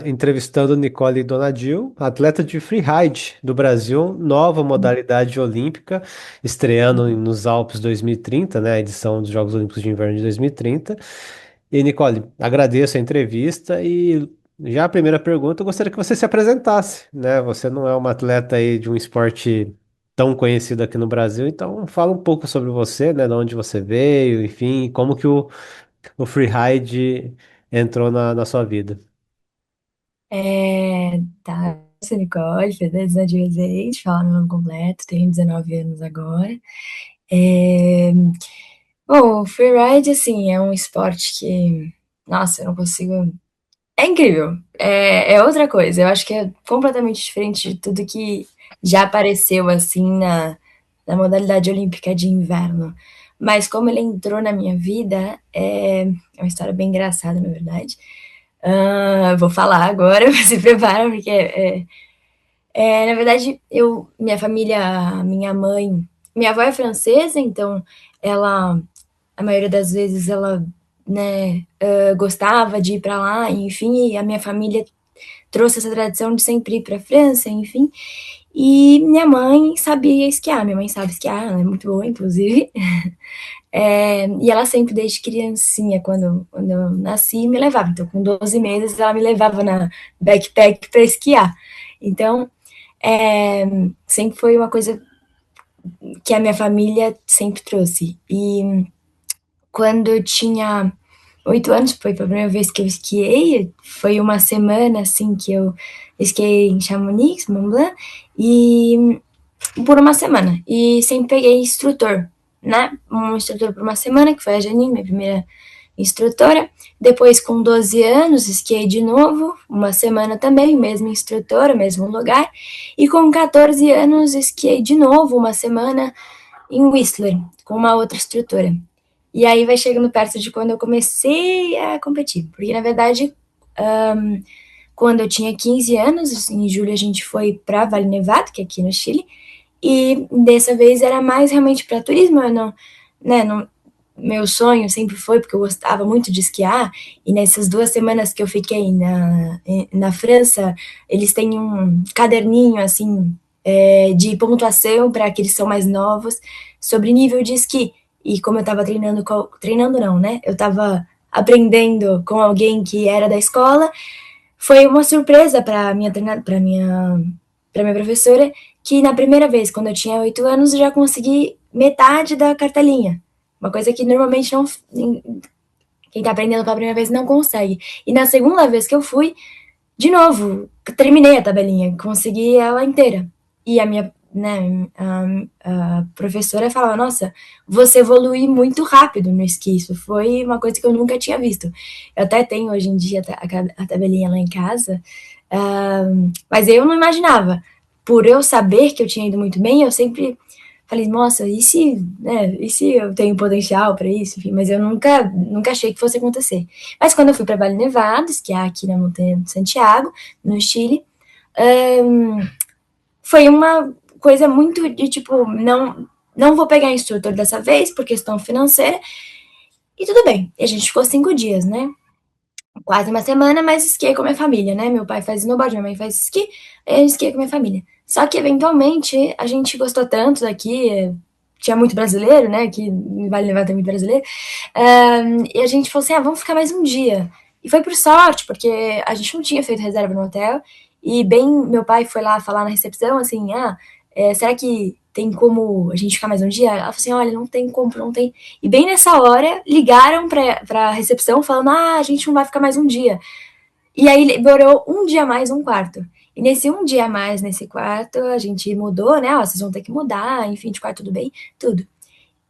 Entrevistando Nicole Donadil, atleta de freeride do Brasil, nova modalidade olímpica, estreando nos Alpes 2030, né, a edição dos Jogos Olímpicos de Inverno de 2030. E Nicole, agradeço a entrevista e já a primeira pergunta, eu gostaria que você se apresentasse, né? Você não é uma atleta aí de um esporte tão conhecido aqui no Brasil, então fala um pouco sobre você, né, de onde você veio, enfim, como que o freeride entrou na sua vida. Tá, eu sou Nicole, sou da cidade de Resende, falo meu nome completo, tenho 19 anos agora. É, Bom, o freeride, assim, é um esporte que, nossa, eu não consigo. É incrível, é outra coisa, eu acho que é completamente diferente de tudo que já apareceu, assim, na modalidade olímpica de inverno. Mas como ele entrou na minha vida, é uma história bem engraçada, na verdade. Vou falar agora, se prepara, porque na verdade, minha família, minha mãe, minha avó é francesa, então ela, a maioria das vezes, ela, né, gostava de ir para lá, enfim, e a minha família trouxe essa tradição de sempre ir para a França, enfim. E minha mãe sabia esquiar, minha mãe sabe esquiar, ela é muito boa, inclusive. E ela sempre, desde criancinha, quando eu nasci, me levava. Então, com 12 meses, ela me levava na backpack para esquiar. Então, é, sempre foi uma coisa que a minha família sempre trouxe. E quando eu tinha 8 anos, foi a primeira vez que eu esquiei, foi uma semana assim que eu esquiei em Chamonix, Mont Blanc, e por uma semana. E sempre peguei instrutor, né? Um instrutor por uma semana, que foi a Janine, minha primeira instrutora. Depois, com 12 anos, esquiei de novo, uma semana também, mesma instrutora, mesmo lugar. E com 14 anos, esquiei de novo, uma semana em Whistler, com uma outra instrutora. E aí vai chegando perto de quando eu comecei a competir. Porque, na verdade, quando eu tinha 15 anos, em julho a gente foi para Vale Nevado, que é aqui no Chile, e dessa vez era mais realmente para turismo, eu não, né, não, meu sonho sempre foi, porque eu gostava muito de esquiar, e nessas 2 semanas que eu fiquei na França, eles têm um caderninho, assim, de pontuação para aqueles que são mais novos, sobre nível de esqui. E como eu estava treinando não, né? Eu estava aprendendo com alguém que era da escola, foi uma surpresa para minha para minha professora, que na primeira vez, quando eu tinha 8 anos, eu já consegui metade da cartelinha. Uma coisa que normalmente não, quem tá aprendendo pela primeira vez não consegue. E na segunda vez que eu fui, de novo, terminei a tabelinha, consegui ela inteira. E a minha, né, a professora falava, nossa, você evolui muito rápido no esqui, isso foi uma coisa que eu nunca tinha visto. Eu até tenho hoje em dia a tabelinha lá em casa, mas eu não imaginava. Por eu saber que eu tinha ido muito bem, eu sempre falei, nossa, e se eu tenho potencial para isso? Enfim, mas eu nunca achei que fosse acontecer. Mas quando eu fui para Vale Nevado, esquiar aqui na Montanha de Santiago, no Chile, hum, foi uma coisa muito de tipo, não vou pegar instrutor dessa vez por questão financeira, e tudo bem. E a gente ficou 5 dias, né? Quase uma semana, mas esquiei com a minha família, né? Meu pai faz snowboard, minha mãe faz esqui, aí eu esquiei com a minha família. Só que, eventualmente, a gente gostou tanto daqui, tinha muito brasileiro, né? Que Vale Nevado tem muito brasileiro. E a gente falou assim: vamos ficar mais um dia. E foi por sorte, porque a gente não tinha feito reserva no hotel. E bem, meu pai foi lá falar na recepção assim: será que tem como a gente ficar mais um dia? Ela falou assim: olha, não tem como, não tem. E bem nessa hora, ligaram pra recepção falando: a gente não vai ficar mais um dia. E aí demorou um dia a mais, um quarto. E nesse um dia a mais, nesse quarto, a gente mudou, né? Vocês vão ter que mudar, enfim, de quarto tudo bem, tudo.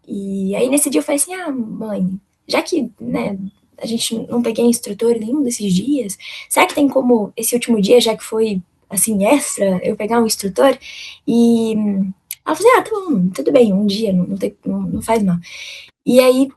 E aí nesse dia eu falei assim, mãe, já que, né, a gente não peguei instrutor nenhum desses dias, será que tem como esse último dia, já que foi, assim, extra, eu pegar um instrutor? E ela falou assim, tá bom, tudo bem, um dia, não faz mal. E aí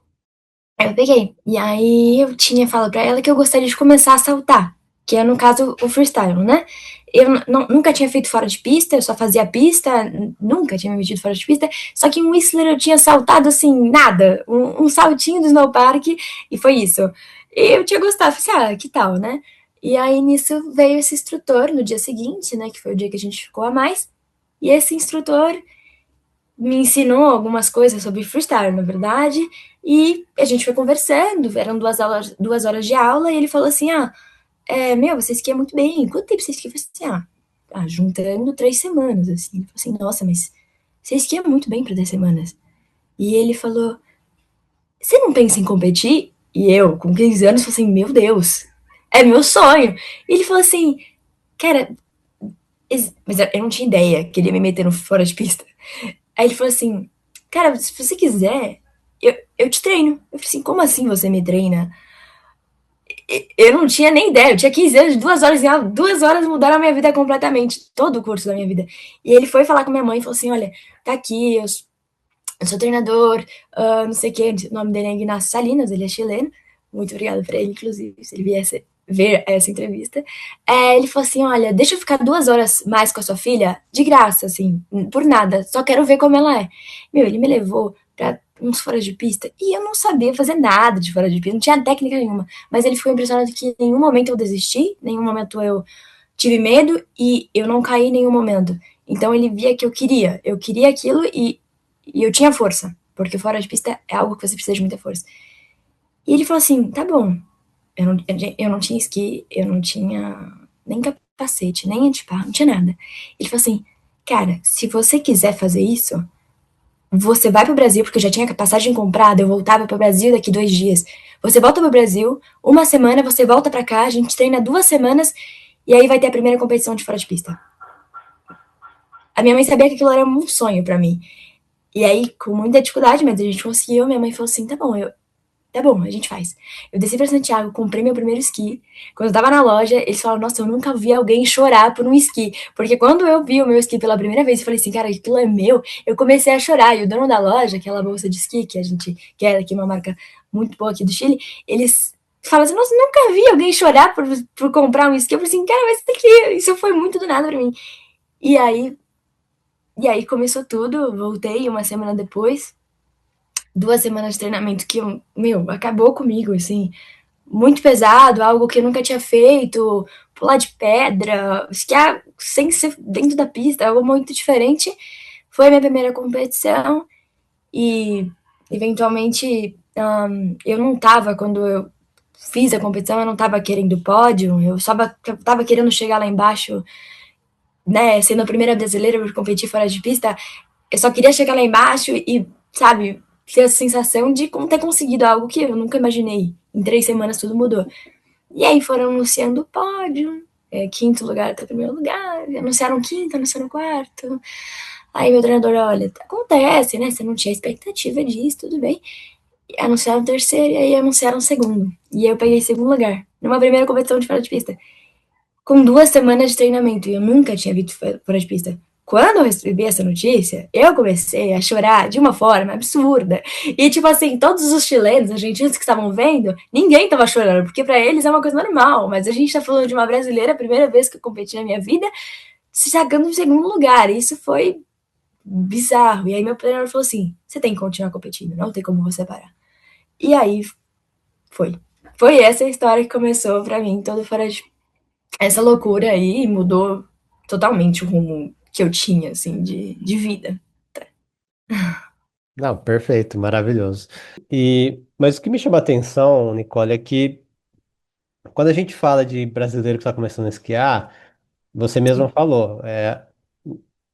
eu peguei. E aí eu tinha falado pra ela que eu gostaria de começar a saltar, que é, no caso, o freestyle, né? Eu nunca tinha feito fora de pista, eu só fazia pista, nunca tinha me metido fora de pista, só que em Whistler eu tinha saltado assim, nada, um saltinho do snowpark, e foi isso. E eu tinha gostado, falei assim, que tal, né? E aí nisso veio esse instrutor no dia seguinte, né, que foi o dia que a gente ficou a mais. E esse instrutor me ensinou algumas coisas sobre freestyle, na verdade, e a gente foi conversando, eram 2 horas de aula, e ele falou assim, meu, você esquia muito bem, quanto tempo você esquia? Eu falei assim, juntando 3 semanas, assim. Ele falou assim, nossa, mas você esquia muito bem para 3 semanas. E ele falou, você não pensa em competir? E eu, com 15 anos, falei assim, meu Deus, é meu sonho. E ele falou assim, cara, mas eu não tinha ideia que ele ia me meter no fora de pista. Aí ele falou assim, cara, se você quiser, eu te treino. Eu falei assim, como assim você me treina? Eu não tinha nem ideia, eu tinha 15 anos, 2 horas em aula, 2 horas mudaram a minha vida completamente, todo o curso da minha vida. E ele foi falar com minha mãe e falou assim: olha, tá aqui, eu sou treinador, não sei o que, o nome dele é Ignacio Salinas, ele é chileno. Muito obrigada pra ele, inclusive, se ele viesse ver essa entrevista. Ele falou assim: olha, deixa eu ficar 2 horas mais com a sua filha, de graça, assim, por nada, só quero ver como ela é. Meu, ele me levou pra uns fora de pista e eu não sabia fazer nada de fora de pista, não tinha técnica nenhuma. Mas ele ficou impressionado que em nenhum momento eu desisti, em nenhum momento eu tive medo e eu não caí em nenhum momento. Então ele via que eu queria aquilo e eu tinha força, porque fora de pista é algo que você precisa de muita força. E ele falou assim: tá bom, eu não tinha esqui, eu não tinha nem capacete, nem antipar, não tinha nada. Ele falou assim: cara, se você quiser fazer isso, você vai pro Brasil, porque eu já tinha passagem comprada, eu voltava pro Brasil daqui 2 dias. Você volta pro Brasil, uma semana, você volta pra cá, a gente treina 2 semanas e aí vai ter a primeira competição de fora de pista. A minha mãe sabia que aquilo era um sonho pra mim. E aí, com muita dificuldade, mas a gente conseguiu. Minha mãe falou assim: tá bom, a gente faz. Eu desci pra Santiago, comprei meu primeiro esqui. Quando eu tava na loja, eles falaram: nossa, eu nunca vi alguém chorar por um esqui. Porque quando eu vi o meu esqui pela primeira vez, eu falei assim: cara, aquilo é meu. Eu comecei a chorar. E o dono da loja, aquela bolsa de esqui que a gente, que é aqui uma marca muito boa aqui do Chile, eles falam assim: nossa, nunca vi alguém chorar por comprar um esqui. Eu falei assim: cara, mas isso foi muito do nada pra mim. E aí, e aí começou tudo, voltei uma semana depois, 2 semanas de treinamento que, meu, acabou comigo, assim, muito pesado, algo que eu nunca tinha feito, pular de pedra, esquiar sem ser dentro da pista, algo muito diferente. Foi a minha primeira competição e, eventualmente, eu não tava, quando eu fiz a competição, eu não tava querendo pódio, eu só tava querendo chegar lá embaixo, né, sendo a primeira brasileira por competir fora de pista, eu só queria chegar lá embaixo e, sabe, ter a sensação de ter conseguido algo que eu nunca imaginei. Em 3 semanas tudo mudou. E aí foram anunciando o pódio, quinto lugar até primeiro lugar, anunciaram quinto, anunciaram quarto. Aí meu treinador, olha, acontece, né? Você não tinha expectativa disso, tudo bem. E anunciaram terceiro e aí anunciaram segundo. E eu peguei segundo lugar, numa primeira competição de fora de pista com 2 semanas de treinamento e eu nunca tinha visto fora de pista. Quando eu recebi essa notícia, eu comecei a chorar de uma forma absurda. E, tipo assim, todos os chilenos, argentinos que estavam vendo, ninguém tava chorando, porque para eles é uma coisa normal. Mas a gente tá falando de uma brasileira, a primeira vez que eu competi na minha vida, se sacando em segundo lugar. E isso foi bizarro. E aí meu treinador falou assim: você tem que continuar competindo, não tem como você parar. E aí foi. Foi essa a história que começou pra mim, todo fora de essa loucura aí mudou totalmente o rumo que eu tinha, assim, de vida. Não, perfeito, maravilhoso. Mas o que me chama a atenção, Nicole, é que quando a gente fala de brasileiro que está começando a esquiar, você mesmo falou,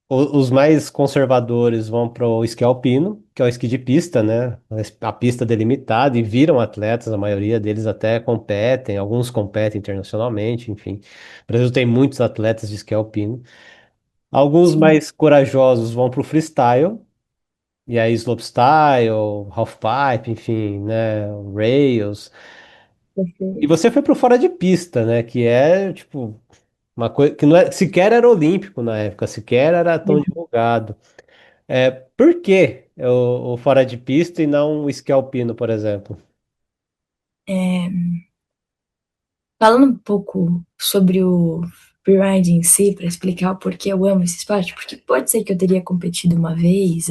os mais conservadores vão para o esqui alpino, que é o esqui de pista, né? A pista delimitada e viram atletas, a maioria deles até competem, alguns competem internacionalmente, enfim. O Brasil tem muitos atletas de esqui alpino. Alguns Sim, mais corajosos vão para o freestyle, e aí slopestyle, halfpipe, enfim, né? Rails. E perfeito. você foi pro fora de pista, né? Que é, tipo, uma coisa que não é, sequer era olímpico na época, sequer era tão divulgado. Por que o fora de pista e não o esqui alpino, por exemplo? Falando um pouco sobre o freeride em si, para explicar o porquê eu amo esse esporte, porque pode ser que eu teria competido uma vez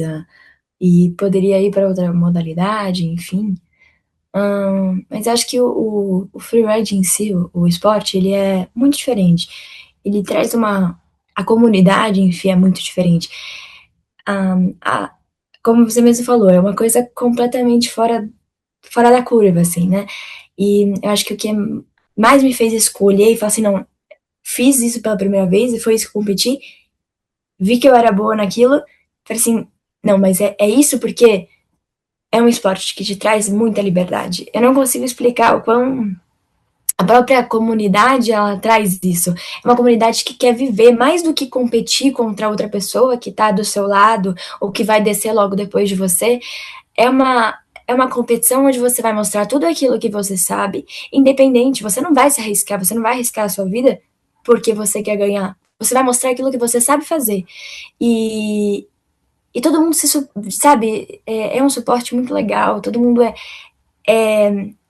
e poderia ir para outra modalidade, enfim. Mas acho que o freeride em si, o esporte, ele é muito diferente. Ele traz uma... A comunidade em si é muito diferente. A, como você mesmo falou, é uma coisa completamente fora da curva, assim, né? E eu acho que o que mais me fez escolher e falar assim, não, fiz isso pela primeira vez e foi isso que eu competi, vi que eu era boa naquilo, falei assim, não, mas é isso porque é um esporte que te traz muita liberdade. Eu não consigo explicar o quão a própria comunidade ela traz isso. É uma comunidade que quer viver mais do que competir contra outra pessoa que está do seu lado ou que vai descer logo depois de você. É uma competição onde você vai mostrar tudo aquilo que você sabe, independente. Você não vai se arriscar, você não vai arriscar a sua vida porque você quer ganhar. Você vai mostrar aquilo que você sabe fazer. E, e todo mundo sabe, é um suporte muito legal, todo mundo é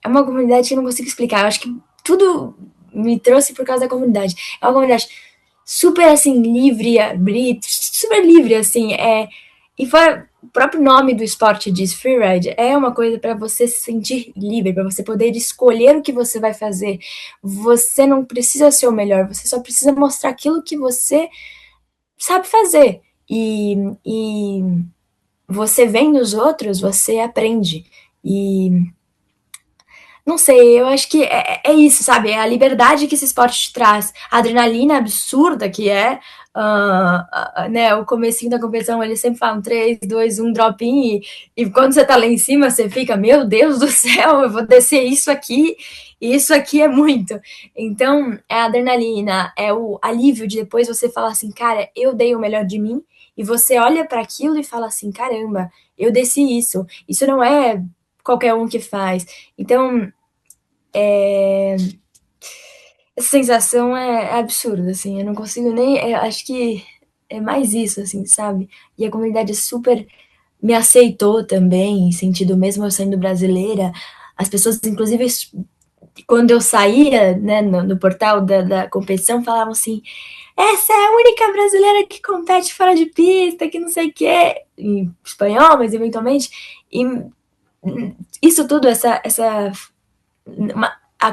uma comunidade que eu não consigo explicar. Eu acho que tudo me trouxe por causa da comunidade. É uma comunidade super, assim, livre, super livre, assim. E fora, o próprio nome do esporte diz freeride, é uma coisa para você se sentir livre, para você poder escolher o que você vai fazer. Você não precisa ser o melhor, você só precisa mostrar aquilo que você sabe fazer. E você vendo os outros, você aprende. E não sei, eu acho que é isso, sabe? É a liberdade que esse esporte te traz, a adrenalina absurda que é, né? O comecinho da competição, eles sempre falam 3, 2, 1, drop in, e quando você tá lá em cima, você fica, meu Deus do céu, eu vou descer e isso aqui é muito. Então, é a adrenalina, é o alívio de depois você falar assim, cara, eu dei o melhor de mim, e você olha para aquilo e fala assim, caramba, eu desci isso não é qualquer um que faz. Então, essa sensação é absurda, assim, eu não consigo nem. Acho que é mais isso, assim, sabe? E a comunidade super me aceitou também, em sentido, mesmo eu sendo brasileira, as pessoas, inclusive, quando eu saía, né, no portal da competição, falavam assim: essa é a única brasileira que compete fora de pista, que não sei o quê, em espanhol, mas eventualmente. E isso tudo, a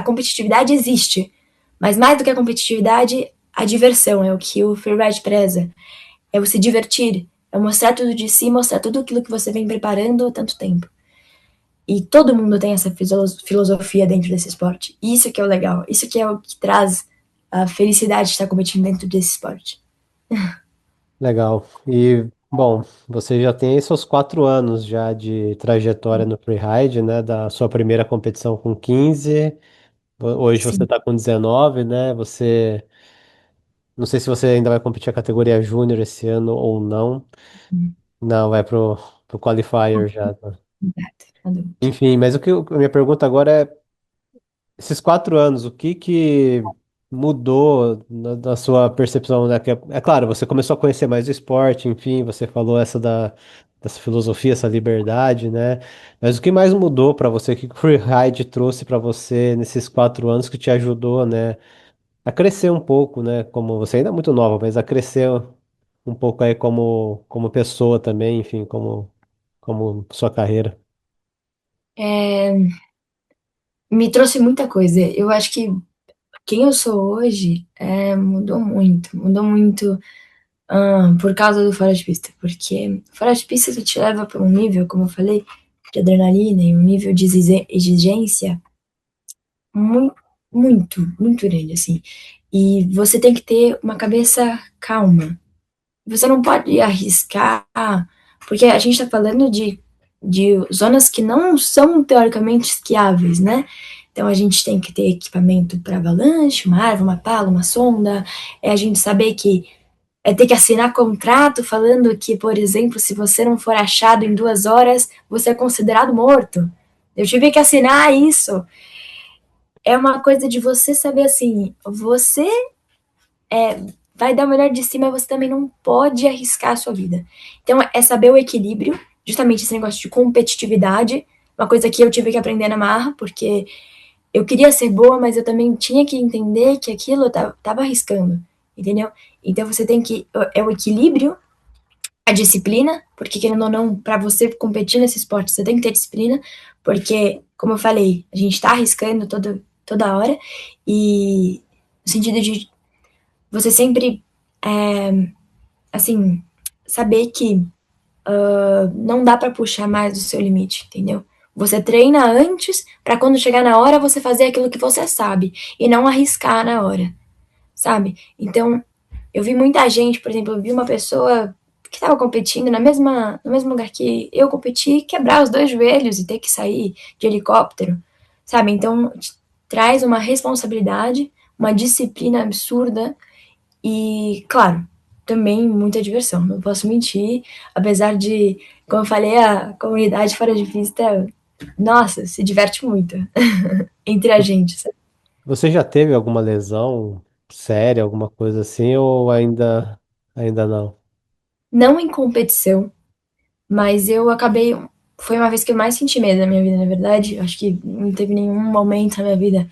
competitividade existe, mas mais do que a competitividade, a diversão é o que o freeride preza. É você divertir, é mostrar tudo de si, mostrar tudo aquilo que você vem preparando há tanto tempo. E todo mundo tem essa filosofia dentro desse esporte. Isso que é o legal, isso que é o que traz a felicidade de estar competindo dentro desse esporte. Legal. E, bom, você já tem aí seus 4 anos já de trajetória no freeride, né? Da sua primeira competição com 15, hoje você Sim. está com 19, né? Você, não sei se você ainda vai competir a categoria júnior esse ano ou não. Não, vai pro qualifier já, tá? Adulto. Enfim, mas a minha pergunta agora é, esses 4 anos, o que que mudou na sua percepção, né? É claro, você começou a conhecer mais o esporte, enfim, você falou dessa filosofia, essa liberdade, né? Mas o que mais mudou para você? O que que o Freeride trouxe para você nesses 4 anos que te ajudou, né? A crescer um pouco, né? Como você ainda é muito nova, mas a crescer um pouco aí como pessoa também, enfim, como sua carreira. Me trouxe muita coisa. Eu acho que quem eu sou hoje mudou muito por causa do fora de pista, porque fora de pista ele te leva para um nível, como eu falei, de adrenalina e um nível de exigência muito, muito grande, assim. E você tem que ter uma cabeça calma. Você não pode arriscar, porque a gente está falando de zonas que não são teoricamente esquiáveis, né? Então a gente tem que ter equipamento para avalanche, uma árvore, uma pala, uma sonda, a gente saber que ter que assinar contrato falando que, por exemplo, se você não for achado em 2 horas, você é considerado morto. Eu tive que assinar isso. É uma coisa de você saber assim, você vai dar o melhor de si, mas você também não pode arriscar a sua vida. Então, é saber o equilíbrio, justamente esse negócio de competitividade, uma coisa que eu tive que aprender na marra, porque eu queria ser boa, mas eu também tinha que entender que aquilo eu tava arriscando, entendeu? Então, você tem que. É o equilíbrio, a disciplina, porque querendo ou não, para você competir nesse esporte, você tem que ter disciplina, porque, como eu falei, a gente está arriscando toda hora, e no sentido de você sempre, assim, saber que não dá para puxar mais do seu limite, entendeu? Você treina antes para quando chegar na hora você fazer aquilo que você sabe e não arriscar na hora, sabe? Então, eu vi muita gente, por exemplo, eu vi uma pessoa que estava competindo no mesmo lugar que eu competi, quebrar os dois joelhos e ter que sair de helicóptero, sabe? Então, traz uma responsabilidade, uma disciplina absurda e, claro, também muita diversão, não posso mentir, apesar de, como eu falei, a comunidade fora de pista, nossa, se diverte muito entre a gente, sabe? Você já teve alguma lesão séria, alguma coisa assim, ou ainda não? Não em competição, mas eu acabei. Foi uma vez que eu mais senti medo na minha vida, na verdade. Acho que não teve nenhum momento na minha vida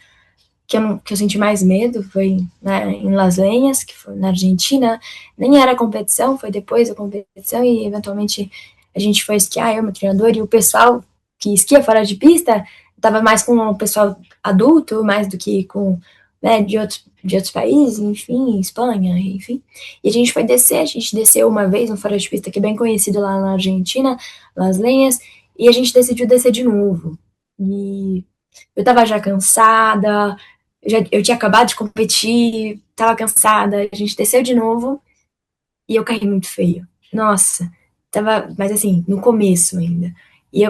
que eu senti mais medo. Foi, né, em Las Lenhas, que foi na Argentina. Nem era competição, foi depois da competição. E eventualmente a gente foi esquiar, eu, meu treinador, e o pessoal que esquia fora de pista estava mais com o pessoal adulto, mais do que com, né, de outros países, enfim, Espanha, enfim. E a gente foi descer, a gente desceu uma vez no fora de pista que é bem conhecido lá na Argentina, Las Lenhas, e a gente decidiu descer de novo. E eu tava já cansada, eu tinha acabado de competir, tava cansada, a gente desceu de novo e eu caí muito feio. Nossa, tava, mas assim, no começo ainda.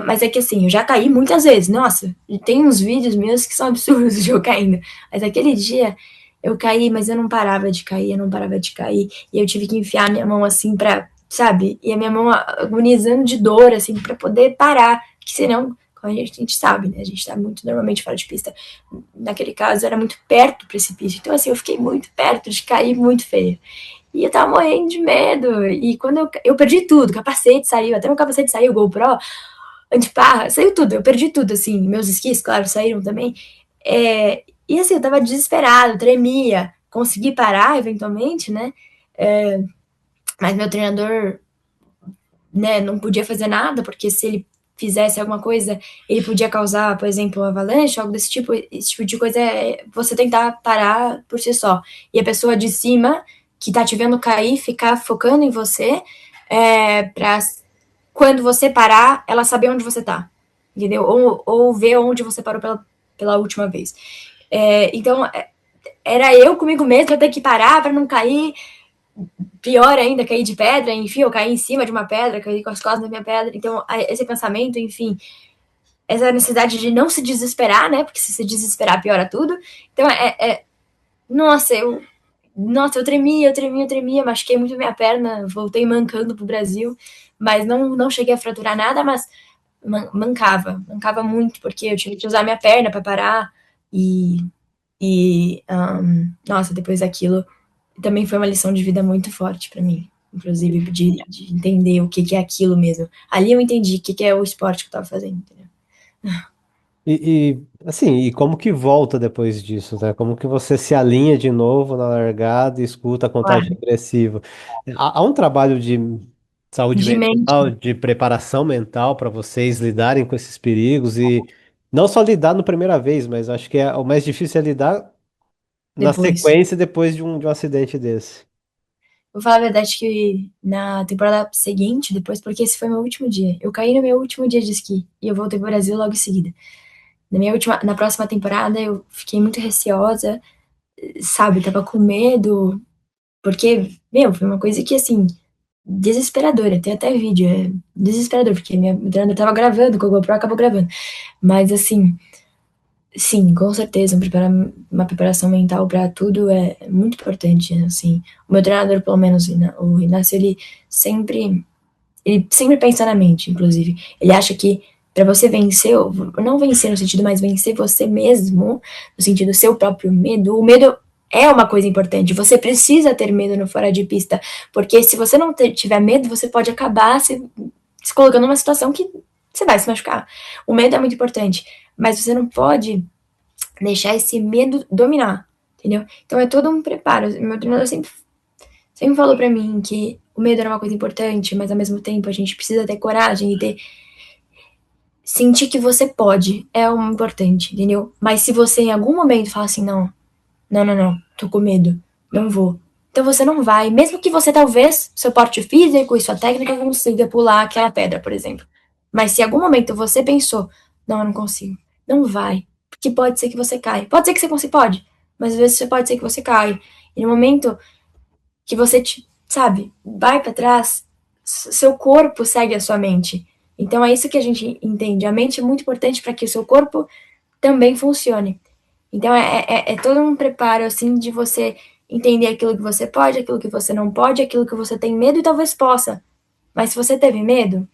Mas é que assim, eu já caí muitas vezes, nossa, e tem uns vídeos meus que são absurdos de eu caindo. Mas aquele dia eu caí, mas eu não parava de cair, eu não parava de cair. E eu tive que enfiar minha mão assim pra, sabe? E a minha mão agonizando de dor, assim, pra poder parar. Que senão, como a gente sabe, né? A gente tá muito normalmente fora de pista. Naquele caso, era muito perto do precipício. Então, assim, eu fiquei muito perto de cair muito feio. E eu tava morrendo de medo. E quando eu perdi tudo, capacete saiu, até meu capacete saiu, GoPro, antiparra, saiu tudo, eu perdi tudo, assim. Meus esquis, claro, saíram também. E assim, eu tava desesperado, tremia. Consegui parar, eventualmente, né? Mas meu treinador, né, não podia fazer nada, porque se ele fizesse alguma coisa, ele podia causar, por exemplo, avalanche, algo desse tipo. Esse tipo de coisa você tentar parar por si só. E a pessoa de cima, que tá te vendo cair, ficar focando em você, pra quando você parar, ela saber onde você tá. Entendeu? Ou ver onde você parou pela última vez. Então, era eu comigo mesmo, eu ter que parar para não cair, pior ainda, cair de pedra, enfim, eu caí em cima de uma pedra, caí com as costas da minha pedra. Então, esse pensamento, enfim, essa necessidade de não se desesperar, né? Porque se se desesperar, piora tudo. Então, nossa, eu tremia, eu tremia, machuquei muito minha perna, voltei mancando pro Brasil, mas não cheguei a fraturar nada, mas mancava muito, porque eu tive que usar minha perna para parar, e, nossa, depois daquilo também foi uma lição de vida muito forte para mim, inclusive de entender o que, que é aquilo mesmo. Ali eu entendi o que, que é o esporte que eu tava fazendo, entendeu? Assim, e como que volta depois disso, né? Como que você se alinha de novo na largada e escuta a contagem Claro, regressiva? Há um trabalho de saúde de mente, mental, de preparação mental para vocês lidarem com esses perigos e não só lidar na primeira vez, mas acho que o mais difícil é lidar na depois. sequência depois de um acidente desse. Vou falar a verdade que na temporada seguinte, depois, porque esse foi meu último dia. Eu caí no meu último dia de esqui e eu voltei pro Brasil logo em seguida. Na próxima temporada eu fiquei muito receosa, sabe? Tava com medo, porque, meu, foi uma coisa que, assim, desesperadora. Tem até vídeo, é desesperador, porque minha treinador tava gravando, com o GoPro acabou gravando. Mas, assim, sim, com certeza, uma preparação mental para tudo é muito importante, assim. O meu treinador, pelo menos, o Inácio, ele sempre pensa na mente, inclusive. Ele acha que para você vencer, não vencer no sentido, mas vencer você mesmo, no sentido do seu próprio medo, o medo é uma coisa importante. Você precisa ter medo no fora de pista, porque se você não tiver medo, você pode acabar se colocando numa situação que você vai se machucar. O medo é muito importante, mas você não pode deixar esse medo dominar, entendeu? Então é todo um preparo. Meu treinador sempre sempre falou pra mim que o medo era uma coisa importante, mas ao mesmo tempo a gente precisa ter coragem e ter sentir que você pode é o importante, entendeu? Mas se você em algum momento fala assim, não, não, não, não, tô com medo, não vou. Então você não vai, mesmo que você talvez, seu porte físico e sua técnica consiga pular aquela pedra, por exemplo. Mas se em algum momento você pensou, não, eu não consigo, não vai. Porque pode ser que você caia. Pode ser que você consiga, pode. Mas às vezes pode ser que você caia. E no momento que você, sabe, vai para trás, seu corpo segue a sua mente. Então é isso que a gente entende. A mente é muito importante para que o seu corpo também funcione. Então é todo um preparo assim de você entender aquilo que você pode, aquilo que você não pode, aquilo que você tem medo e talvez possa. Mas se você teve medo,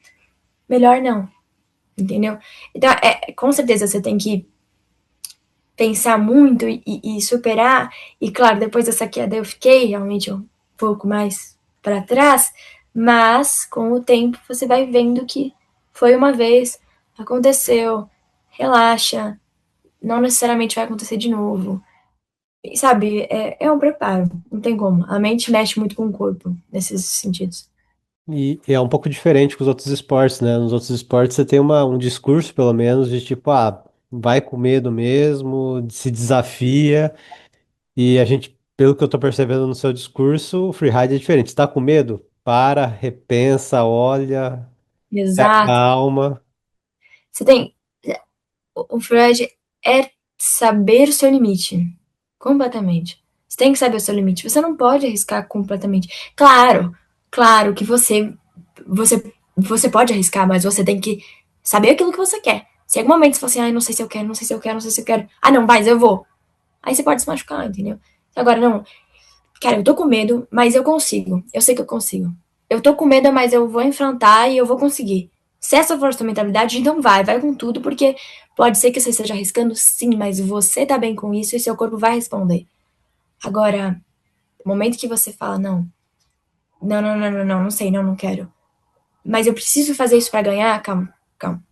melhor não, entendeu? Então, com certeza você tem que pensar muito e superar. E claro, depois dessa queda eu fiquei realmente um pouco mais para trás, mas com o tempo você vai vendo que foi uma vez, aconteceu, relaxa, não necessariamente vai acontecer de novo. E, sabe, é um preparo, não tem como. A mente mexe muito com o corpo nesses sentidos. E é um pouco diferente com os outros esportes, né? Nos outros esportes você tem um discurso, pelo menos, de tipo, vai com medo mesmo, se desafia. E a gente, pelo que eu tô percebendo no seu discurso, o freeride é diferente. Você tá com medo? Para, repensa, olha, se Exato. acalma. Você tem. O Freud é saber o seu limite. Completamente. Você tem que saber o seu limite. Você não pode arriscar completamente. Claro, claro que você pode arriscar, mas você tem que saber aquilo que você quer. Se em algum momento você fala assim, ai, não sei se eu quero, não sei se eu quero, não sei se eu quero. Ah, não, mas eu vou. Aí você pode se machucar, entendeu? Agora, não, cara, eu tô com medo, mas eu consigo. Eu sei que eu consigo. Eu tô com medo, mas eu vou enfrentar e eu vou conseguir. Se essa for a sua mentalidade, então vai com tudo, porque pode ser que você esteja arriscando, sim, mas você tá bem com isso e seu corpo vai responder. Agora, no momento que você fala, não, não, não, não, não, não, não sei, não, não quero. Mas eu preciso fazer isso pra ganhar, calma, calma.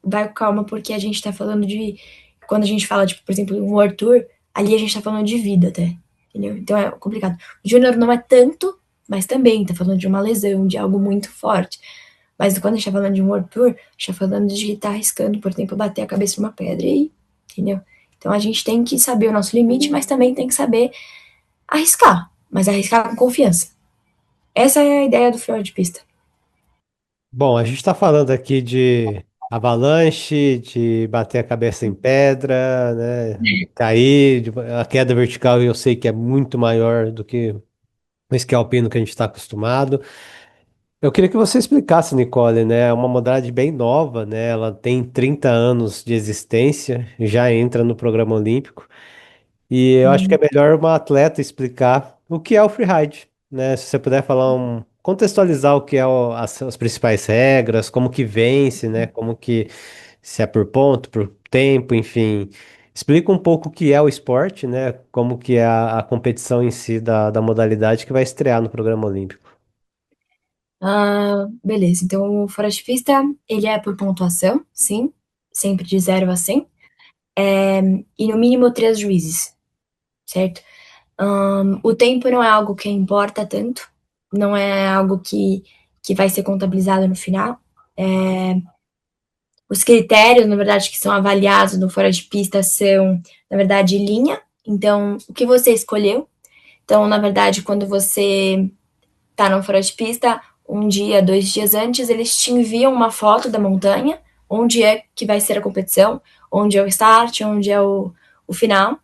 Vai com calma, porque a gente tá falando de. Quando a gente fala, tipo, por exemplo, um World Tour, ali a gente tá falando de vida até. Entendeu? Então é complicado. O Júnior não é tanto, mas também tá falando de uma lesão, de algo muito forte. Mas quando a gente tá falando de um World Tour, a gente tá falando de estar arriscando, por exemplo, bater a cabeça numa pedra aí, entendeu? Então a gente tem que saber o nosso limite, mas também tem que saber arriscar. Mas arriscar com confiança. Essa é a ideia do freio de pista. Bom, a gente tá falando aqui de avalanche, de bater a cabeça em pedra, né? Cair, a queda vertical eu sei que é muito maior do que o esqui alpino que a gente está acostumado. Eu queria que você explicasse, Nicole, né? É uma modalidade bem nova, né? Ela tem 30 anos de existência, já entra no programa olímpico. E eu acho que é melhor uma atleta explicar o que é o freeride, né? Se você puder contextualizar o que é as principais regras, como que vence, né? Como que se é por ponto, por tempo, enfim. Explica um pouco o que é o esporte, né? Como que é a competição em si da modalidade que vai estrear no programa olímpico. Ah, beleza. Então, o fora de pista, ele é por pontuação, sim. Sempre de 0 a 100. E no mínimo 3 juízes, certo? O tempo não é algo que importa tanto. Não é algo que vai ser contabilizado no final. Os critérios, na verdade, que são avaliados no fora de pista são, na verdade, linha. Então, o que você escolheu. Então, na verdade, quando você tá no fora de pista, um dia, 2 dias antes, eles te enviam uma foto da montanha, onde é que vai ser a competição, onde é o start, onde é o final.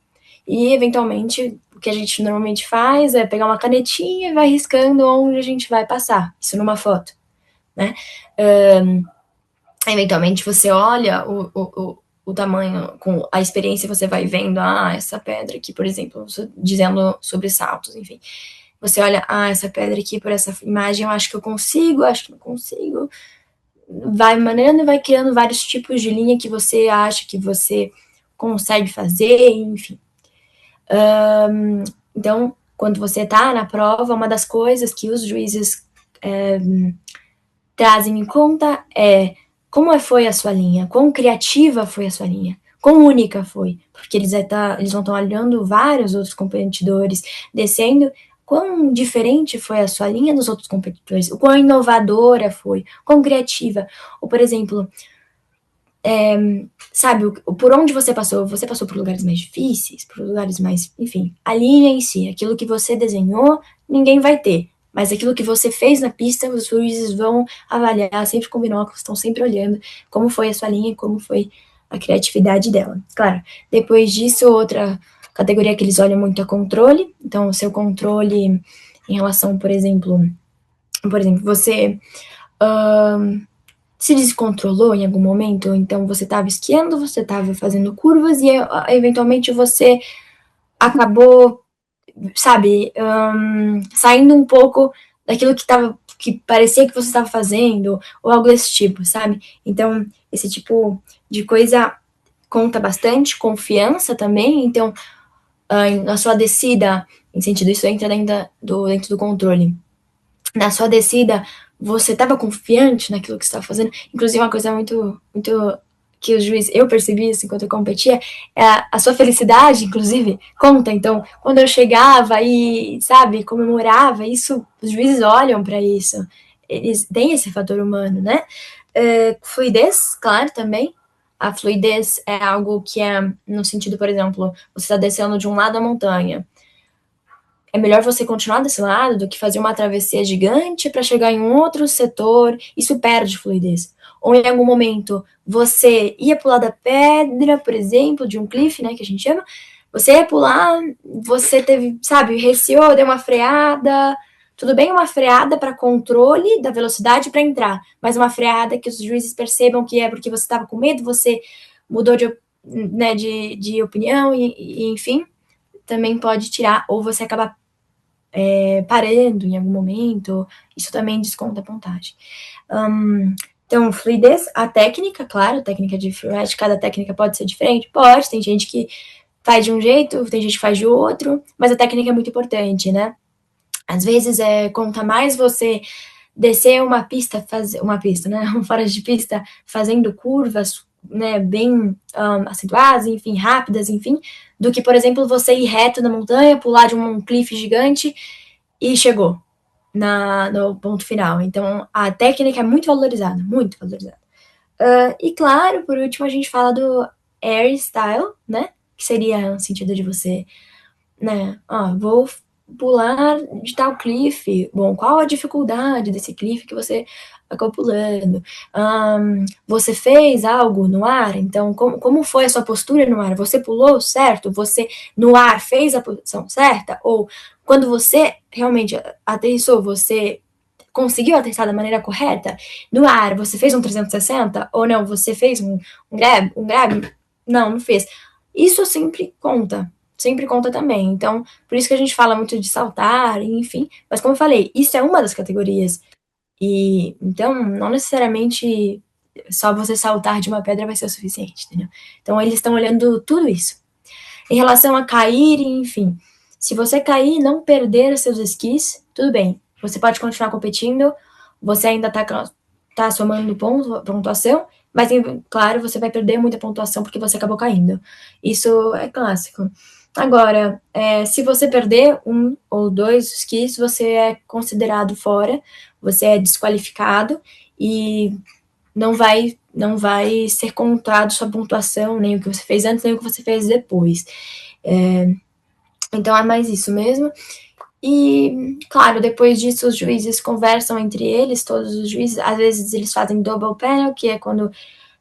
E, eventualmente, o que a gente normalmente faz é pegar uma canetinha e vai riscando onde a gente vai passar. Isso numa foto, né? Eventualmente, você olha o tamanho, com a experiência, você vai vendo, essa pedra aqui, por exemplo, dizendo sobre saltos, enfim. Você olha, essa pedra aqui, por essa imagem, eu acho que eu consigo, acho que não consigo. Vai maneirando e vai criando vários tipos de linha que você acha que você consegue fazer, enfim. Então, quando você tá na prova, uma das coisas que os juízes trazem em conta é como foi a sua linha, quão criativa foi a sua linha, quão única foi, porque eles vão estar olhando vários outros competidores descendo, quão diferente foi a sua linha dos outros competidores, o quão inovadora foi, quão criativa. Ou, por exemplo, sabe, por onde você passou por lugares mais difíceis, por lugares mais, enfim, a linha em si, aquilo que você desenhou, ninguém vai ter. Mas aquilo que você fez na pista, os juízes vão avaliar sempre com binóculos, estão sempre olhando como foi a sua linha, como foi a criatividade dela. Claro, depois disso, outra categoria que eles olham muito é controle. Então, o seu controle em relação, por exemplo, você se descontrolou em algum momento, então você estava esquiando, você estava fazendo curvas e eventualmente você acabou, sabe, saindo um pouco daquilo que parecia que você estava fazendo, ou algo desse tipo, sabe? Então, esse tipo de coisa conta bastante, confiança também, então, na sua descida, em sentido, isso entra dentro do controle. Na sua descida, você estava confiante naquilo que você estava fazendo. Inclusive, uma coisa muito que os juízes, eu percebi assim, enquanto eu competia, é a sua felicidade, inclusive, conta. Então, quando eu chegava e, sabe, comemorava, isso, os juízes olham para isso. Eles têm esse fator humano, né? Fluidez, claro, também. A fluidez é algo que é no sentido, por exemplo, você está descendo de um lado da montanha, é melhor você continuar desse lado do que fazer uma travessia gigante para chegar em um outro setor. Isso perde fluidez. Ou em algum momento você ia pular da pedra, por exemplo, de um cliff, né, que a gente chama. Você ia pular, você teve, sabe, receou, deu uma freada. Tudo bem, uma freada para controle da velocidade para entrar, mas uma freada que os juízes percebam que é porque você estava com medo, você mudou né, de opinião, enfim, também pode tirar, ou você acaba parando em algum momento, isso também desconta a pontuagem. Então, fluidez, a técnica, claro, a técnica de freeride, cada técnica pode ser diferente, pode, tem gente que faz de um jeito, tem gente que faz de outro, mas a técnica é muito importante, né? Às vezes conta mais você descer uma pista, né? Fora de pista, fazendo curvas, né, bem acentuadas, enfim, rápidas, enfim, do que, por exemplo, você ir reto na montanha, pular de um cliff gigante e chegou no ponto final. Então, a técnica é muito valorizada, muito valorizada. E claro, por último, a gente fala do air style, né? Que seria no sentido de você, né? Vou pular de tal cliff. Bom, qual a dificuldade desse cliff que você acabou pulando? Você fez algo no ar? Então, como foi a sua postura no ar? Você pulou certo? Você no ar fez a posição certa? Ou quando você realmente aterrissou, você conseguiu aterrissar da maneira correta? No ar, você fez um 360? Ou não, você fez um grab? Um grab? Não, não fez. Isso sempre conta também. Então, por isso que a gente fala muito de saltar, enfim. Mas como eu falei, isso é uma das categorias. E então, não necessariamente só você saltar de uma pedra vai ser o suficiente, entendeu? Então, eles estão olhando tudo isso. Em relação a cair, enfim, se você cair e não perder os seus esquis, tudo bem. Você pode continuar competindo, você ainda tá somando pontuação, mas, claro, você vai perder muita pontuação porque você acabou caindo. Isso é clássico. Agora, se você perder um ou dois esquis, você é considerado fora, você é desqualificado e não vai ser contado sua pontuação, nem o que você fez antes, nem o que você fez depois. Então é mais isso mesmo. E, claro, depois disso os juízes conversam entre eles, todos os juízes, às vezes eles fazem double panel, que é quando,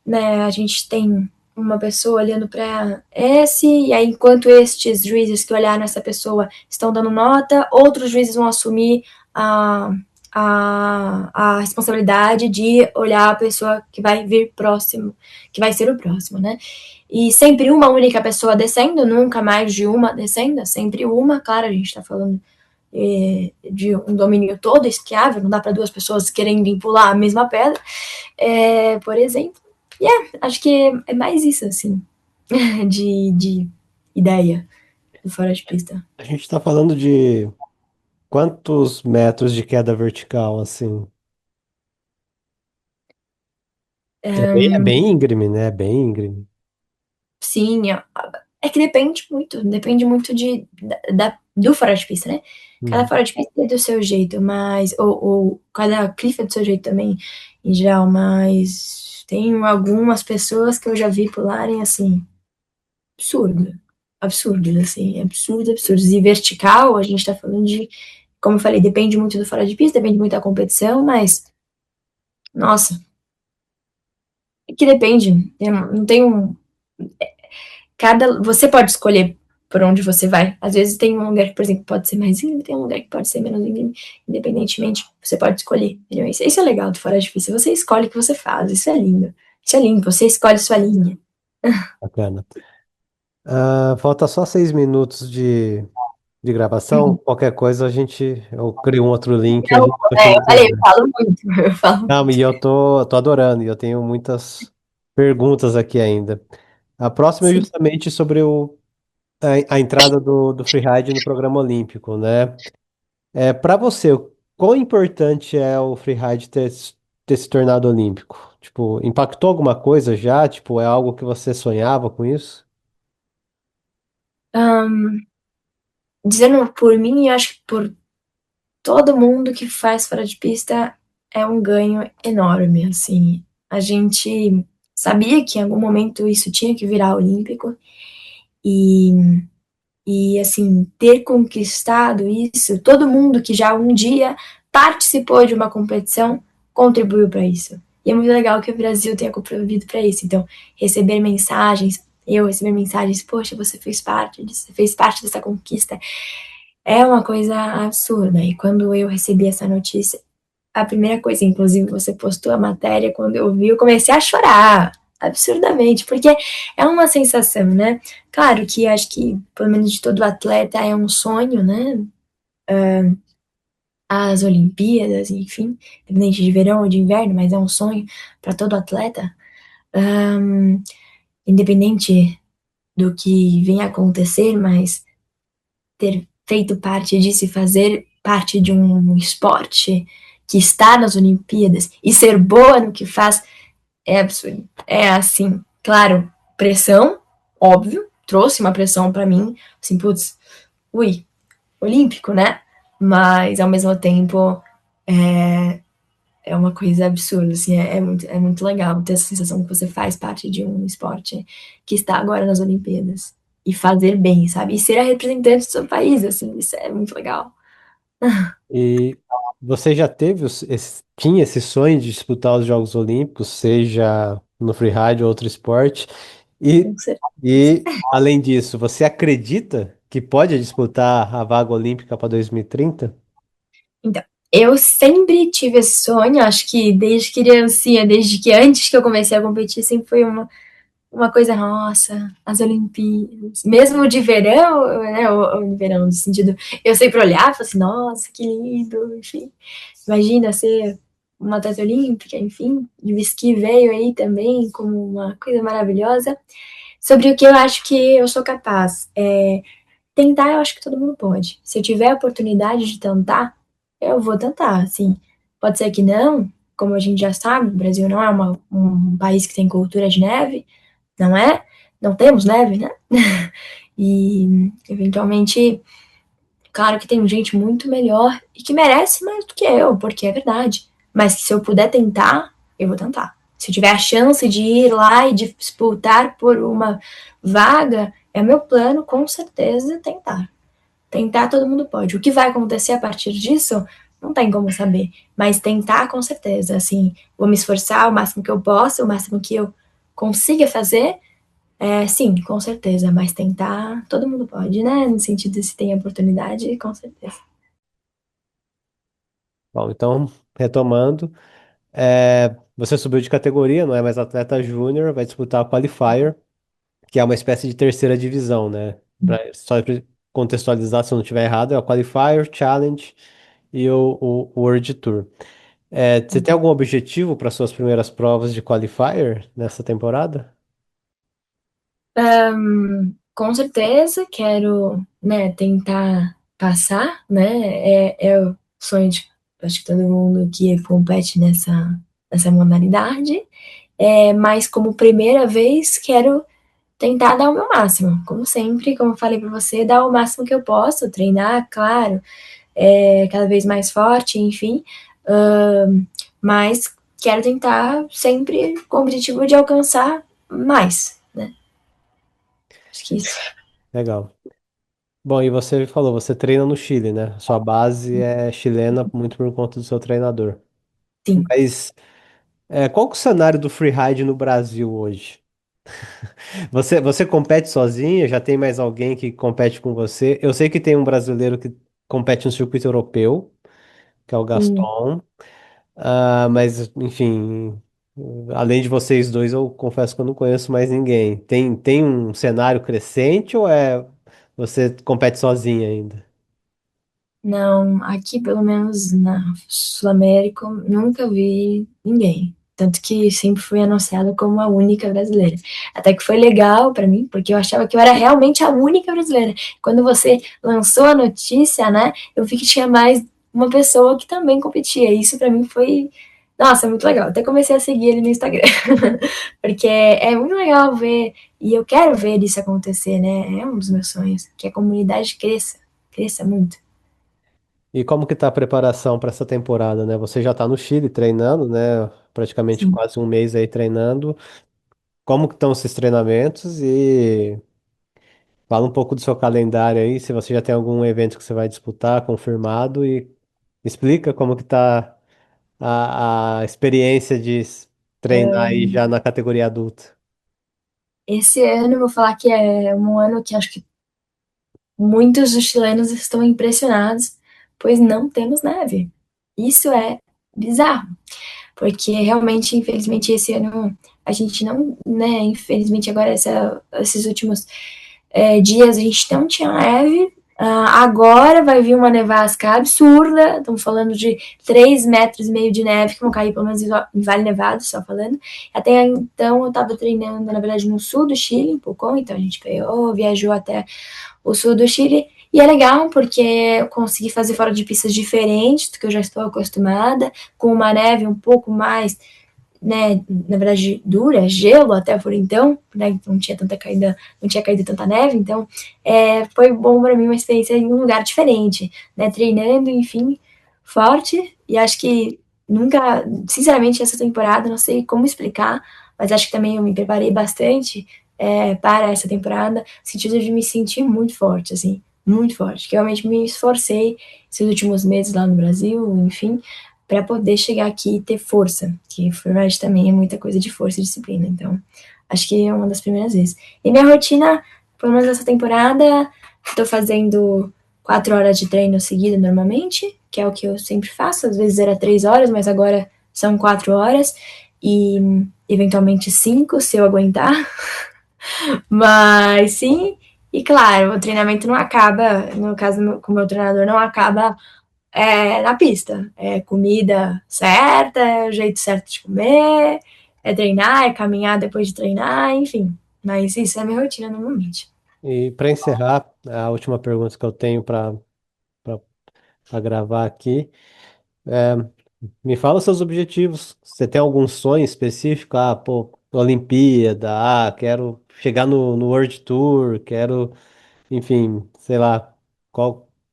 né, a gente tem uma pessoa olhando para esse, e aí enquanto estes juízes que olharam essa pessoa estão dando nota, outros juízes vão assumir a responsabilidade de olhar a pessoa que vai vir próximo, que vai ser o próximo, né? E sempre uma única pessoa descendo, nunca mais de uma descendo, sempre uma, claro, a gente está falando de um domínio todo esquiável, não dá para duas pessoas querendo pular a mesma pedra, por exemplo. Acho que é mais isso, assim, de ideia do fora de pista. A gente tá falando de quantos metros de queda vertical, assim? É bem íngreme, né? É bem íngreme. Sim, É que depende muito do fora de pista, né? Cada Uhum. fora de pista é do seu jeito, mas. Ou cada cliff é do seu jeito também, em geral, mas tem algumas pessoas que eu já vi pularem assim, absurdo. Absurdos, assim, absurdos. E vertical, a gente tá falando de, como eu falei, depende muito do fora de pista, depende muito da competição, mas, nossa, é que depende. Não tem um. Você pode escolher por onde você vai. Às vezes tem um lugar que, por exemplo, pode ser mais íngreme, tem um lugar que pode ser menos íngreme. Independentemente, você pode escolher. Entendeu? Isso é legal do fora de pista. Você escolhe o que você faz. Isso é lindo. Isso é lindo. Você escolhe sua linha. Bacana. Falta só 6 minutos de gravação. Qualquer coisa eu crio um outro link e a Eu, gente continua a eu conversa. falo muito. Eu falo. Não, e eu tô adorando, e eu tenho muitas perguntas aqui ainda. A próxima é Sim. justamente sobre a entrada do freeride no programa olímpico, né? Para você, quão importante é o freeride ter se tornado olímpico? Tipo, impactou alguma coisa já? Tipo, é algo que você sonhava com isso? Dizendo por mim, eu acho que por todo mundo que faz fora de pista é um ganho enorme, assim. A gente sabia que em algum momento isso tinha que virar olímpico e, assim, ter conquistado isso, todo mundo que já um dia participou de uma competição contribuiu para isso. E é muito legal que o Brasil tenha contribuído para isso. Então, receber mensagens, eu receber mensagens, poxa, você fez parte disso, você fez parte dessa conquista, é uma coisa absurda. E quando eu recebi essa notícia, a primeira coisa, inclusive, você postou a matéria, quando eu vi, eu comecei a chorar, absurdamente, porque é uma sensação, né? Claro que acho que, pelo menos de todo atleta, é um sonho, né? As Olimpíadas, enfim, independente de verão ou de inverno, mas é um sonho para todo atleta, independente do que venha a acontecer, mas ter feito parte disso e fazer parte de um esporte que está nas Olimpíadas e ser boa no que faz é absurdo. É assim, claro, pressão, óbvio, trouxe uma pressão para mim, assim, putz, ui, olímpico, né? Mas ao mesmo tempo é uma coisa absurda, assim, é muito legal ter essa sensação que você faz parte de um esporte que está agora nas Olimpíadas. E fazer bem, sabe? E ser a representante do seu país, assim, isso é muito legal. E você já tinha esse sonho de disputar os Jogos Olímpicos, seja no freeride ou outro esporte? E, Com certeza. além disso, você acredita que pode disputar a vaga olímpica para 2030? Então, eu sempre tive esse sonho, acho que desde criancinha, desde que antes que eu comecei a competir, sempre foi uma coisa, nossa, as Olimpíadas. Mesmo de verão, né? Ou de verão, no sentido, eu sempre olhava e falava assim, nossa, que lindo, enfim. Imagina ser uma atleta olímpica, enfim. E o esqui veio aí também como uma coisa maravilhosa. Sobre o que eu acho que eu sou capaz. Tentar, eu acho que todo mundo pode. Se eu tiver a oportunidade de tentar, eu vou tentar, assim. Pode ser que não, como a gente já sabe, o Brasil não é um país que tem cultura de neve, não é? Não temos neve, né? E, eventualmente, claro que tem gente muito melhor e que merece mais do que eu, porque é verdade. Mas se eu puder tentar, eu vou tentar. Se eu tiver a chance de ir lá e de disputar por uma vaga, é meu plano, com certeza, tentar. Tentar todo mundo pode. O que vai acontecer a partir disso, não tem como saber. Mas tentar, com certeza. Assim, vou me esforçar o máximo que eu possa, o máximo que eu consiga fazer. Sim, com certeza. Mas tentar, todo mundo pode, né? No sentido de se tem oportunidade, com certeza. Bom, então, retomando, você subiu de categoria, não é mais atleta júnior, vai disputar a Qualifier, que é uma espécie de terceira divisão, né? Só para contextualizar, se eu não estiver errado, é o Qualifier, Challenge e o World Tour. Você tem algum objetivo para suas primeiras provas de Qualifier nessa temporada? Com certeza, quero, né, tentar passar, né? É o sonho de, acho que todo mundo que compete nessa modalidade. Mas como primeira vez, quero tentar dar o meu máximo, como sempre, como eu falei para você, dar o máximo que eu posso, treinar, claro, cada vez mais forte, enfim, uh, mas quero tentar sempre com o objetivo de alcançar mais, né? Acho que isso, Legal. Bom, e você falou, você treina no Chile, né? Sua base é chilena muito por conta do seu treinador. sim. Mas qual que é o cenário do freeride no Brasil hoje? Você compete sozinha? Já tem mais alguém que compete com você? Eu sei que tem um brasileiro que compete no circuito europeu, que é o Hum. Gaston. Ah, mas, enfim, além de vocês dois, eu confesso que eu não conheço mais ninguém. Tem um cenário crescente ou você compete sozinha ainda? Não, aqui pelo menos na Sul-América nunca vi ninguém. Tanto que sempre fui anunciada como a única brasileira. Até que foi legal para mim, porque eu achava que eu era realmente a única brasileira. Quando você lançou a notícia, né, eu vi que tinha mais uma pessoa que também competia. Isso para mim foi, nossa, muito legal. Até comecei a seguir ele no Instagram. Porque é muito legal ver, e eu quero ver isso acontecer, né? É um dos meus sonhos, que a comunidade cresça, cresça muito. E como que tá a preparação para essa temporada, né? Você já tá no Chile treinando, né? Praticamente Sim. quase um mês aí treinando. Como que estão esses treinamentos? E fala um pouco do seu calendário aí, se você já tem algum evento que você vai disputar confirmado e explica como que tá a experiência de treinar aí já na categoria adulta. Esse ano eu vou falar que é um ano que acho que muitos dos chilenos estão impressionados, pois não temos neve. Isso é bizarro, porque realmente, infelizmente, esse ano a gente não, né? Infelizmente, agora esses últimos dias a gente não tinha neve. Agora vai vir uma nevasca absurda. Estamos falando de 3,5 metros de neve que vão cair, pelo menos em Vale Nevado, só falando. Até então eu estava treinando, na verdade, no sul do Chile, em Pucón. Então a gente viajou até o sul do Chile. E é legal porque eu consegui fazer fora de pistas diferentes do que eu já estou acostumada, com uma neve um pouco mais, né, na verdade, dura, gelo até por então, né, não tinha tanta caída, não tinha caído tanta neve, então foi bom para mim uma experiência em um lugar diferente, né, treinando, enfim, forte, e acho que nunca, sinceramente, essa temporada, não sei como explicar, mas acho que também eu me preparei bastante para essa temporada, no sentido de me sentir muito forte, assim, muito forte, que eu realmente me esforcei esses últimos meses lá no Brasil, enfim, para poder chegar aqui e ter força, que freeride também é muita coisa de força e disciplina, então acho que é uma das primeiras vezes. E minha rotina, pelo menos essa temporada, estou fazendo 4 horas de treino seguida normalmente, que é o que eu sempre faço, às vezes era 3 horas, mas agora são 4 horas, e eventualmente 5, se eu aguentar, mas sim, e claro, o treinamento não acaba, no caso com o meu treinador, não acaba na pista. É comida certa, é o jeito certo de comer, é treinar, é caminhar depois de treinar, enfim. Mas isso é a minha rotina normalmente. E para encerrar, a última pergunta que eu tenho para gravar aqui, é, me fala os seus objetivos. Você tem algum sonho específico? Ah, pô, Olimpíada, quero chegar no World Tour, quero, enfim, sei lá,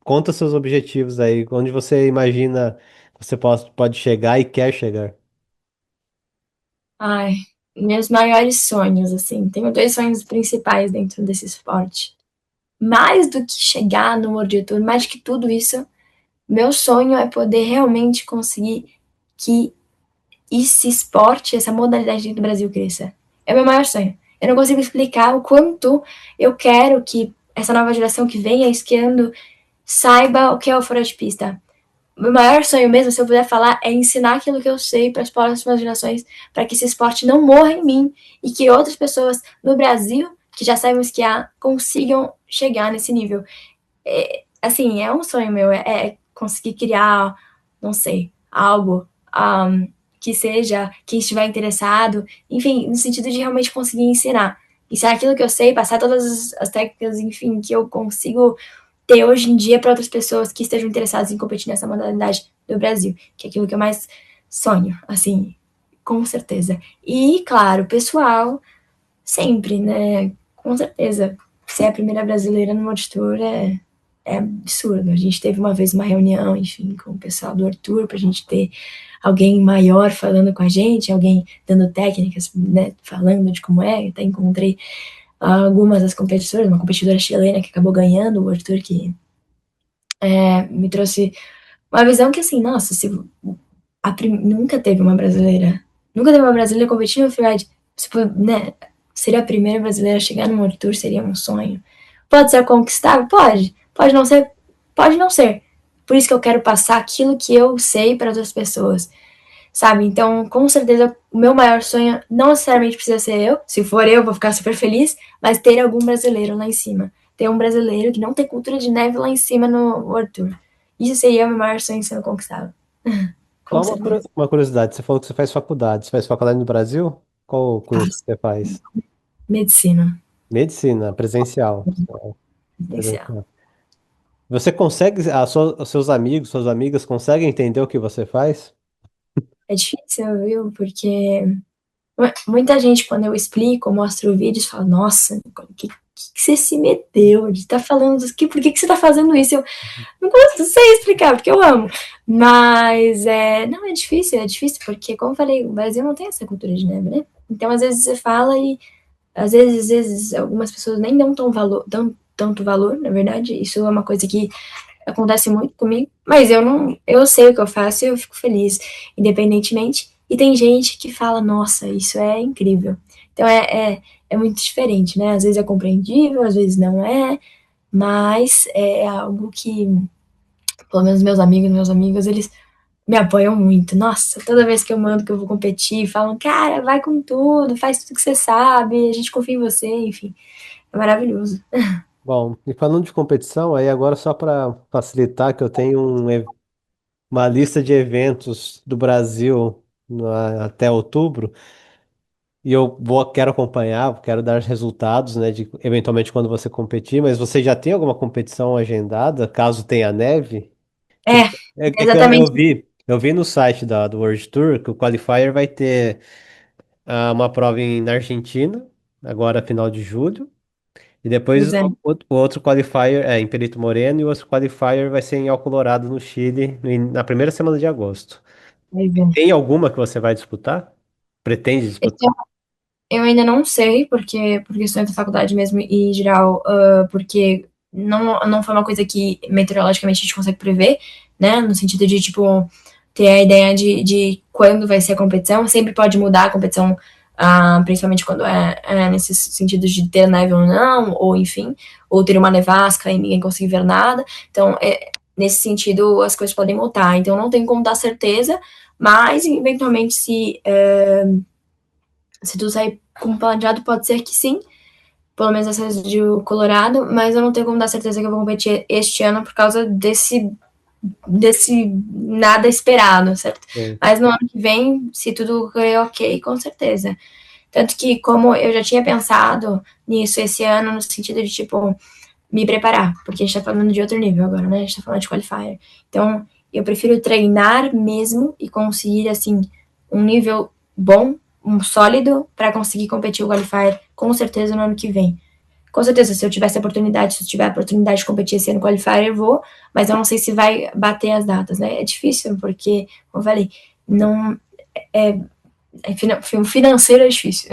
conta seus objetivos aí, onde você imagina que você pode chegar e quer chegar. Ai, meus maiores sonhos, assim, tenho dois sonhos principais dentro desse esporte. Mais do que chegar no World Tour, mais que tudo isso, meu sonho é poder realmente conseguir que esse esporte, essa modalidade dentro do Brasil cresça. É o meu maior sonho. Eu não consigo explicar o quanto eu quero que essa nova geração que venha esquiando saiba o que é o fora de pista. O meu maior sonho mesmo, se eu puder falar, é ensinar aquilo que eu sei para as próximas gerações, para que esse esporte não morra em mim e que outras pessoas no Brasil que já saibam esquiar consigam chegar nesse nível. Assim, é um sonho meu, é conseguir criar, não sei, algo que seja, quem estiver interessado, enfim, no sentido de realmente conseguir ensinar. Ensinar aquilo que eu sei, passar todas as técnicas, enfim, que eu consigo ter hoje em dia para outras pessoas que estejam interessadas em competir nessa modalidade do Brasil, que é aquilo que eu mais sonho, assim, com certeza. E, claro, pessoal, sempre, né? Com certeza. Ser a primeira brasileira no World Tour é absurdo. A gente teve uma vez uma reunião, enfim, com o pessoal do World Tour, pra gente ter alguém maior falando com a gente, alguém dando técnicas, né, falando de como é. Eu até encontrei algumas das competidoras, uma competidora chilena que acabou ganhando o World Tour, que me trouxe uma visão que, assim, nossa, se nunca teve uma brasileira, nunca teve uma brasileira competindo no freeride, se né, seria a primeira brasileira a chegar no World Tour, seria um sonho. Pode ser conquistável? Pode não ser, pode não ser. Por isso que eu quero passar aquilo que eu sei para outras pessoas, sabe? Então, com certeza, o meu maior sonho não necessariamente precisa ser eu. Se for eu, vou ficar super feliz, mas ter algum brasileiro lá em cima. Ter um brasileiro que não tem cultura de neve lá em cima no World Tour. Isso seria o meu maior sonho sendo conquistado. Com Só certeza. uma curiosidade, você falou que você faz faculdade. Você faz faculdade no Brasil? Qual o curso que Faço você faz? medicina. Medicina, presencial. Presencial. Presencial. Você consegue, os seus amigos, suas amigas conseguem entender o que você faz? É difícil, viu? Porque muita gente, quando eu explico, mostro vídeos, fala, nossa, Nicole, que você se meteu? De tá falando por que você tá fazendo isso? Eu não sei explicar, porque eu amo. Mas, não, é difícil, porque, como eu falei, o Brasil não tem essa cultura de neve, né? Então, às vezes você fala e, às vezes algumas pessoas nem dão tanto valor, na verdade. Isso é uma coisa que acontece muito comigo, mas eu não, eu sei o que eu faço e eu fico feliz, independentemente. E tem gente que fala, nossa, isso é incrível. Então é muito diferente, né? Às vezes é compreendível, às vezes não é, mas é algo que, pelo menos meus amigos, eles me apoiam muito. Nossa, toda vez que eu mando que eu vou competir, falam, cara, vai com tudo, faz tudo que você sabe, a gente confia em você, enfim, é maravilhoso. Bom, e falando de competição, aí agora só para facilitar, que eu tenho uma lista de eventos do Brasil até outubro, e quero acompanhar, quero dar resultados, né, de eventualmente quando você competir, mas você já tem alguma competição agendada, caso tenha neve? Que, É, é que exatamente. eu vi no site do World Tour que o Qualifier vai ter uma prova na Argentina, agora final de julho. E depois Pois é, o outro qualifier é em Perito Moreno e o outro qualifier vai ser em Alcolorado, no Chile, na primeira semana de agosto. vai ver. Tem alguma que você vai disputar? Pretende disputar? Eu ainda não sei, porque por questões da faculdade mesmo e em geral, porque não foi uma coisa que meteorologicamente a gente consegue prever, né? No sentido de, tipo, ter a ideia de quando vai ser a competição. Sempre pode mudar a competição, principalmente quando é nesses sentidos de ter neve ou não, ou enfim, ou ter uma nevasca e ninguém conseguir ver nada. Então, nesse sentido, as coisas podem mudar. Então, não tem como dar certeza, mas eventualmente se tudo sair como planejado, pode ser que sim. Pelo menos essa de Colorado, mas eu não tenho como dar certeza que eu vou competir este ano por causa desse nada esperado, certo? Sim. Mas no ano que vem, se tudo correr ok, com certeza. Tanto que, como eu já tinha pensado nisso esse ano, no sentido de, tipo, me preparar, porque a gente tá falando de outro nível agora, né? A gente tá falando de qualifier. Então, eu prefiro treinar mesmo e conseguir, assim, um nível bom, um sólido, para conseguir competir o qualifier com certeza no ano que vem. Com certeza, se eu tivesse a oportunidade, se eu tiver a oportunidade de competir esse ano qualifier, eu vou, mas eu não sei se vai bater as datas, né? É difícil, porque, como eu falei, não. É, financeiro é difícil.